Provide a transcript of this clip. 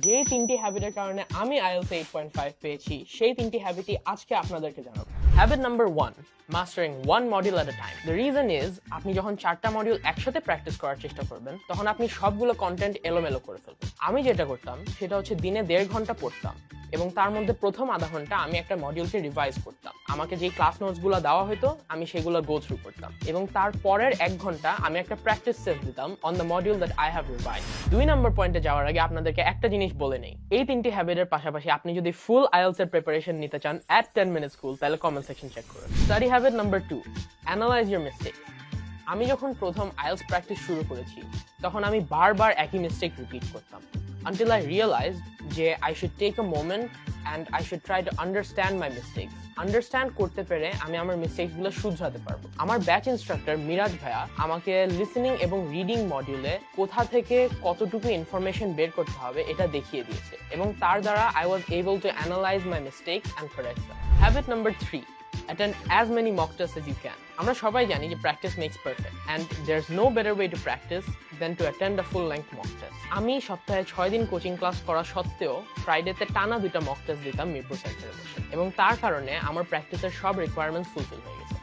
যে তিনটি হ্যাবিটের কারণে আমি আইএলস 8.5 পেয়েছি সেই তিনটি হ্যাবিটই আজকে আপনাদেরকে জানাবো। Habit number 1, mastering one module at a time. The reason is, আপনি যখন 4টা মডিউল একসাথে প্র্যাকটিস করার চেষ্টা করবেন তখন আপনি সবগুলো কন্টেন্ট এলোমেলো করে ফেলবেন। আমি যেটা করতাম সেটা হচ্ছে দিনে 1.5 ঘন্টা পড়তাম এবং তার মধ্যে প্রথম আধা ঘন্টা আমি একটা মডিউলকে রিভাইজ করতাম। আমাকে যেই ক্লাস নোটসগুলো দেওয়া হতো আমি সেগুলো গো থ্রু করতাম এবং তার পরের 1 ঘন্টা আমি একটা প্র্যাকটিস টেস্ট দিতাম on the module that I have revise. 2 নম্বর পয়েন্টে যাওয়ার আগে আপনাদেরকে একটা জিনিস বলে নেই, এই তিনটি হ্যাবিটের পাশাপাশি আপনি যদি ফুল আইএলস এর প্রিপারেশন নিতে চান এট 10 মিনিট স্কুল, তাহলে কমেন্ট সেকশন চেক করুন। Study habit number 2, analyse your mistake. আমি যখন প্রথম আইএলস প্র্যাকটিস শুরু করেছি তখন আমি বারবার একই মিস্টেক রিপিট করতাম until I realized যে I should take a moment and I should try to understand my mistakes. Understand করতে পেরে আমি আমার মিস্টেকসগুলো শুধরাতে পারবো। আমার ব্যাচ ইনস্ট্রাক্টর মিরাজ ভাইয়া আমাকে লিসেনিং এবং রিডিং মডিউলে কোথা থেকে কতটুকু ইনফরমেশন বের করতে হবে এটা দেখিয়ে দিয়েছে এবং তার দ্বারা I was able to analyze my mistakes and correct them. Habit number 3, attend as many mock tests as you can. আমরা সবাই জানি যে practice makes perfect and there's no better way to practice than to attend a full length mock test. আমি সপ্তাহে 6 দিন coaching class করা সত্ত্বেও ফ্রাইডেতে টানা 2টা মক টেস্ট দিতাম মিরপুর সেন্টারে বসে এবং তার কারণে আমার প্র্যাকটিসের সব রিকোয়ারমেন্টস ফুলফিল হয়ে গেছে।